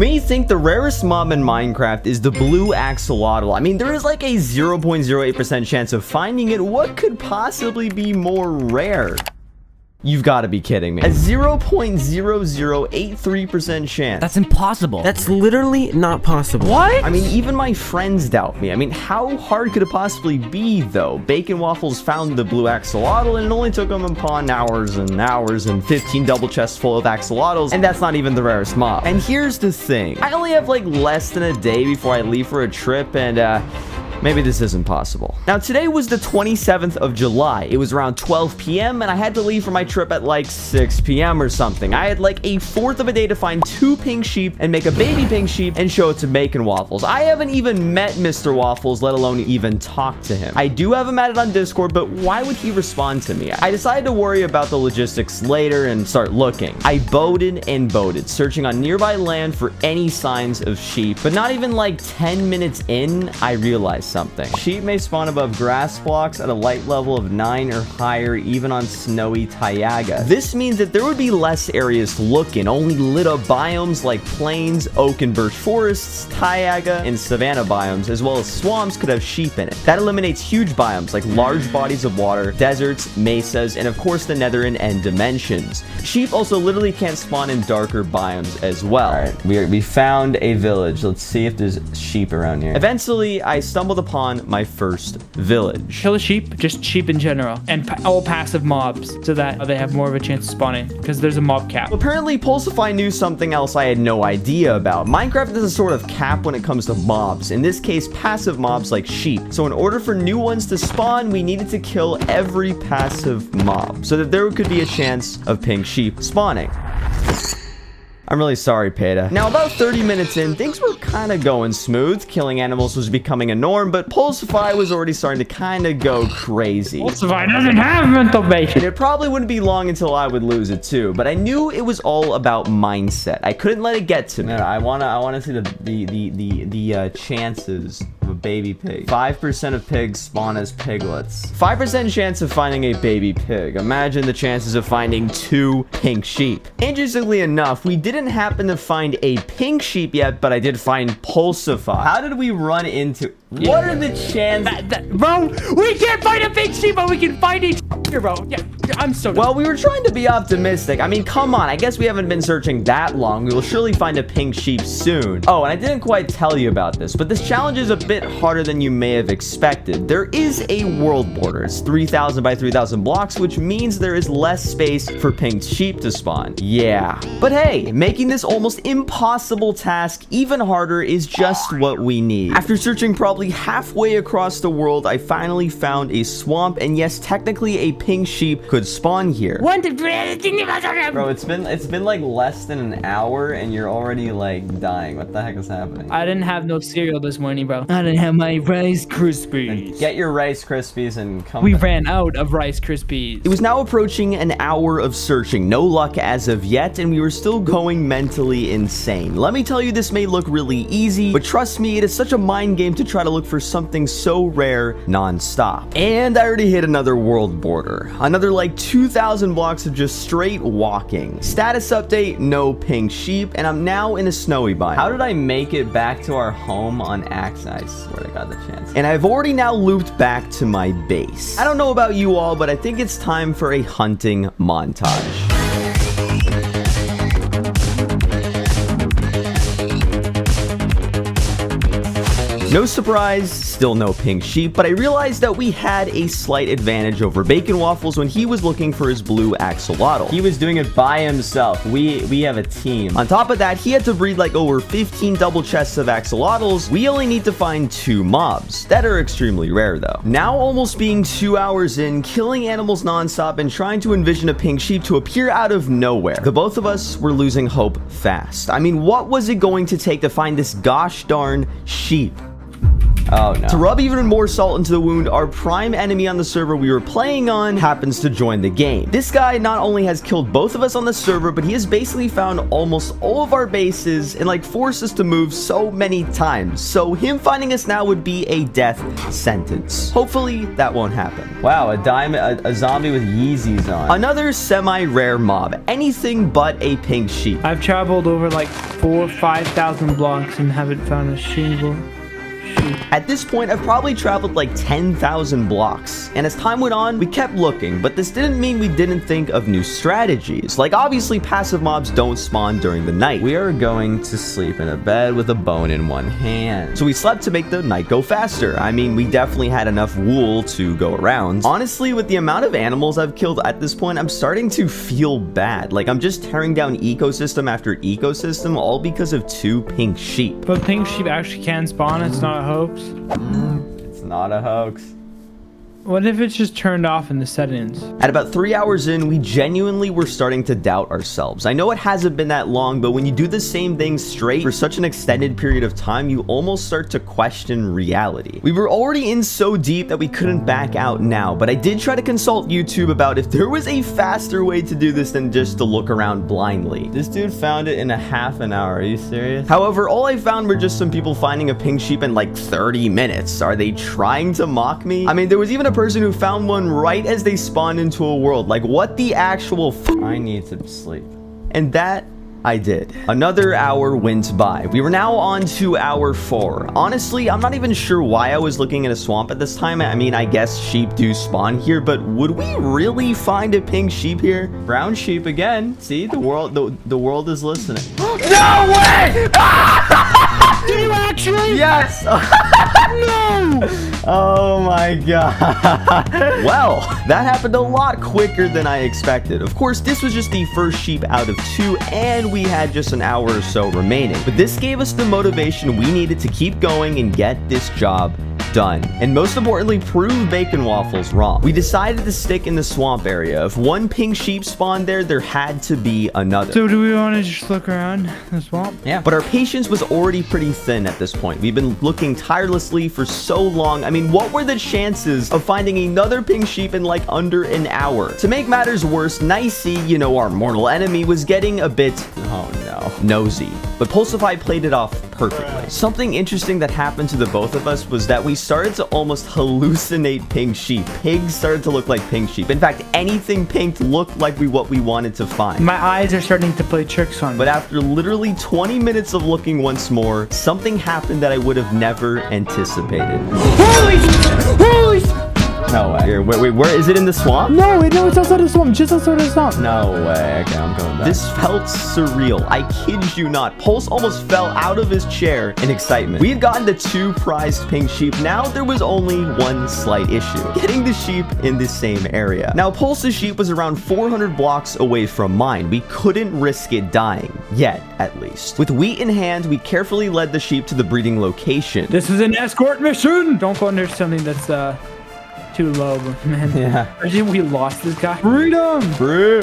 may think the rarest mob in Minecraft is the blue axolotl. I mean, there is like a 0.08% chance of finding it. What could possibly be more rare? You've got to be kidding me. A 0.0083% chance. That's impossible. That's literally not possible. What? I mean, even my friends doubt me. I mean, how hard could it possibly be, though? Bacon Waffles found the blue axolotl, and it only took him upon hours and hours and 15 double chests full of axolotls, and that's not even the rarest mob. And here's the thing. I only have, like, less than a day before I leave for a trip, and, maybe this isn't possible. Now, today was the 27th of July. It was around 12 p.m. and I had to leave for my trip at like 6 p.m. or something. I had like a fourth of a day to find 2 pink sheep and make a baby pink sheep and show it to Bacon Waffles. I haven't even met Mr. Waffles, let alone even talk to him. I do have him added on Discord, but why would he respond to me? I decided to worry about the logistics later and start looking. I boated and boated, searching on nearby land for any signs of sheep, but not even like 10 minutes in, I realized something. Sheep may spawn above grass blocks at a light level of 9 or higher, even on snowy Taiga. This means that there would be less areas to look in, only lit up biomes like plains, oak and birch forests, Taiga, and savanna biomes, as well as swamps could have sheep in it. That eliminates huge biomes like large bodies of water, deserts, mesas, and of course the nether and end dimensions. Sheep also literally can't spawn in darker biomes as well. Alright, we found a village. Let's see if there's sheep around here. Eventually, I stumbled upon my first village. Kill a sheep, just sheep in general, and all passive mobs so that they have more of a chance of spawning because there's a mob cap. Apparently, Pulsify knew something else I had no idea about. Minecraft has a sort of cap when it comes to mobs, in this case, passive mobs like sheep. So in order for new ones to spawn, we needed to kill every passive mob so that there could be a chance of pink sheep spawning. I'm really sorry, Peta. Now, about 30 minutes in, things were kind of going smooth. Killing animals was becoming a norm, but Pulsify was already starting to kind of go crazy. Pulsify doesn't have mental base. And it probably wouldn't be long until I would lose it too, but I knew it was all about mindset. I couldn't let it get to me. No, I wanna see the chances of a baby pig. 5% of pigs spawn as piglets. 5% chance of finding a baby pig. Imagine the chances of finding 2 pink sheep. Interestingly enough, we didn't happen to find a pink sheep yet, but I did find Pulsify. How did we run into... What are the chances? Bro, we can't find a pink sheep, but we can find a bro. Yeah, I'm so... Well, we were trying to be optimistic. I mean, come on. I guess we haven't been searching that long. We will surely find a pink sheep soon. Oh, and I didn't quite tell you about this, but this challenge is a bit harder than you may have expected. There is a world border. It's 3,000 by 3,000 blocks, which means there is less space for pink sheep to spawn. Yeah. But hey, making this almost impossible task even harder is just what we need. After searching probably halfway across the world, I finally found a swamp, and yes, technically a pink sheep could spawn here. Bro, it's been like less than an hour and you're already like dying. What the heck is happening? I didn't have no cereal this morning, bro. I didn't have my Rice Krispies. Get your Rice Krispies and come We back. ran out of Rice Krispies. It was now approaching an hour of searching. No luck as of yet, and we were still going mentally insane. Let me tell you, this may look really easy, but trust me, it is such a mind game to try to look for something so rare non-stop. And I already hit another world border. Another like 2,000 blocks of just straight walking. Status update, no pink sheep, and I'm now in a snowy biome. How did I make it back to our home on Axe? I swear to God, the chance. And I've already now looped back to my base. I don't know about you all, but I think it's time for a hunting montage. No surprise, still no pink sheep, but I realized that we had a slight advantage over Bacon Waffles when he was looking for his blue axolotl. He was doing it by himself. We have a team. On top of that, he had to breed like over 15 double chests of axolotls. We only need to find 2 mobs that are extremely rare though. Now almost being 2 hours in, killing animals nonstop and trying to envision a pink sheep to appear out of nowhere. The both of us were losing hope fast. I mean, what was it going to take to find this gosh darn sheep? Oh no. To rub even more salt into the wound, our prime enemy on the server we were playing on happens to join the game. This guy not only has killed both of us on the server, but he has basically found almost all of our bases and like forced us to move so many times. So him finding us now would be a death sentence. Hopefully that won't happen. Wow, a zombie with Yeezys on. Another semi-rare mob. Anything but a pink sheep. I've traveled over like 4,000 or 5,000 blocks and haven't found a single sheep. At this point, I've probably traveled like 10,000 blocks. And as time went on, we kept looking, but this didn't mean we didn't think of new strategies. Like obviously passive mobs don't spawn during the night. We are going to sleep in a bed with a bone in one hand. So we slept to make the night go faster. I mean, we definitely had enough wool to go around. Honestly, with the amount of animals I've killed at this point, I'm starting to feel bad. Like I'm just tearing down ecosystem after ecosystem, all because of 2 pink sheep. But pink sheep actually can spawn. It's not a hoax. It's not a hoax. What if it's just turned off in the settings? At about 3 hours in, we genuinely were starting to doubt ourselves. I know it hasn't been that long, but when you do the same thing straight for such an extended period of time, you almost start to question reality. We were already in so deep that we couldn't back out now, but I did try to consult YouTube about if there was a faster way to do this than just to look around blindly. This dude found it in a half an hour. Are you serious? However, all I found were just some people finding a pink sheep in like 30 minutes. Are they trying to mock me? I mean, there was even a person who found one right as they spawned into a world. Like what the actual I need to sleep. And that I did. Another hour went by. We were now on to hour 4. Honestly, I'm not even sure why I was looking at a swamp at this time. I mean, I guess sheep do spawn here, but would we really find a pink sheep here? Brown sheep again. See, the world is listening. No way! Did you actually? Yes! No! Oh my god. Well, that happened a lot quicker than I expected. Of course, this was just the first sheep out of 2, and we had just an hour or so remaining. But this gave us the motivation we needed to keep going and get this job done. And most importantly, prove Bacon Waffles wrong. We decided to stick in the swamp area. If one pink sheep spawned there, there had to be another. So do we want to just look around the swamp? Yeah. But our patience was already pretty thin at this point. We've been looking tirelessly for so long. I mean, what were the chances of finding another pink sheep in like under an hour? To make matters worse, Nicey, you know, our mortal enemy, was getting a bit, oh no, nosy. But Pulsify played it off perfectly. Something interesting that happened to the both of us was that we started to almost hallucinate pink sheep. Pigs started to look like pink sheep. In fact, anything pink looked like what we wanted to find. My eyes are starting to play tricks on me. But after literally 20 minutes of looking once more, something happened that I would have never anticipated. Holy! No way. Here, wait, where is it in the swamp? No, it's outside the swamp. Just outside the swamp. No way. Okay, I'm coming back. This felt surreal. I kid you not. Pulse almost fell out of his chair in excitement. We had gotten the 2 prized pink sheep. Now there was only one slight issue: getting the sheep in the same area. Now Pulse's sheep was around 400 blocks away from mine. We couldn't risk it dying. Yet, at least. With wheat in hand, we carefully led the sheep to the breeding location. This is an escort mission. Don't go under something that's too low, man. Yeah. Imagine we lost this guy. Freedom! Free.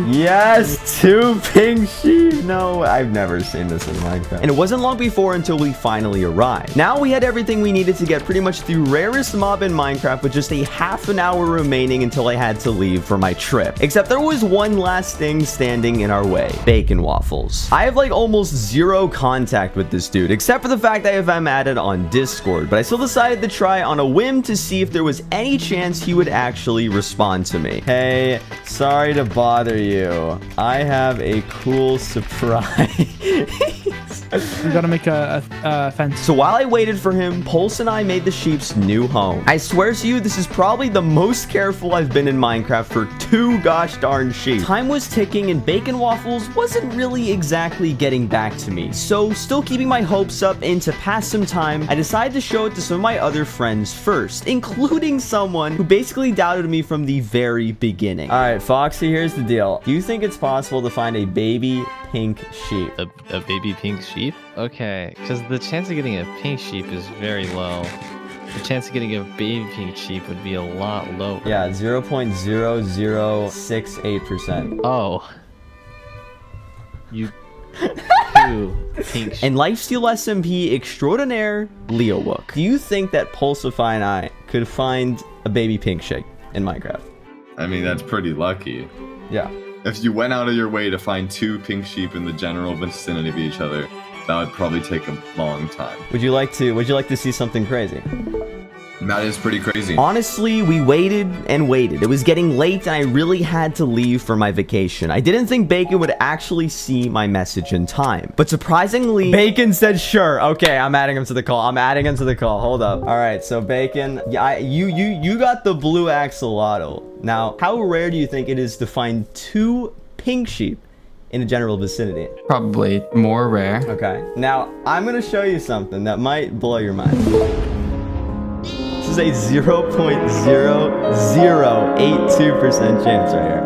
Yes, 2 pink sheep. No, I've never seen this in Minecraft. And it wasn't long before until we finally arrived. Now we had everything we needed to get pretty much the rarest mob in Minecraft with just a half an hour remaining until I had to leave for my trip. Except there was one last thing standing in our way: Bacon Waffles. I have like almost 0 contact with this dude, except for the fact I have him added on Discord, but I still decided to try on a whim to see if there was any chance he would actually respond to me. Hey, sorry to bother you. I have a cool surprise. We gotta make a fence. So while I waited for him, Pulse and I made the sheep's new home. I swear to you, this is probably the most careful I've been in Minecraft for 2 gosh darn sheep. Time was ticking and Bacon Waffles wasn't really exactly getting back to me. So still keeping my hopes up and to pass some time, I decided to show it to some of my other friends first, including someone who basically doubted me from the very beginning. All right, Foxy, here's the deal. Do you think it's possible to find a baby pink sheep? A baby pink sheep? Okay, because the chance of getting a pink sheep is very low. The chance of getting a baby pink sheep would be a lot lower. Yeah, 0.0068%. Oh. You pink sheep. And LifeSteal SMP extraordinaire Leowook. Do you think that Pulsify and I could find a baby pink sheep in Minecraft? I mean, that's pretty lucky. Yeah. If you went out of your way to find 2 pink sheep in the general vicinity of each other, that would probably take a long time. Would you like to see something crazy? That is pretty crazy. Honestly, we waited and waited. It was getting late and I really had to leave for my vacation. I didn't think Bacon would actually see my message in time. But surprisingly, Bacon said, sure. Okay, I'm adding him to the call. Hold up. All right, so Bacon, yeah, you got the blue axolotl. Now, how rare do you think it is to find 2 pink sheep in the general vicinity? Probably more rare. Okay. Now, I'm going to show you something that might blow your mind. This is a 0.0082% chance right here.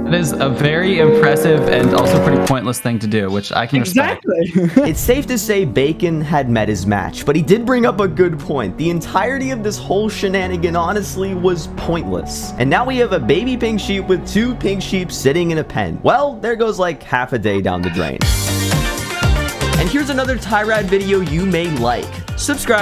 It is a very impressive and also pretty pointless thing to do, which I can respect. Exactly. It's safe to say Bacon had met his match, but he did bring up a good point. The entirety of this whole shenanigan honestly was pointless. And now we have a baby pink sheep with 2 pink sheep sitting in a pen. Well, there goes like half a day down the drain. And here's another Tyrad video you may like. Subscribe.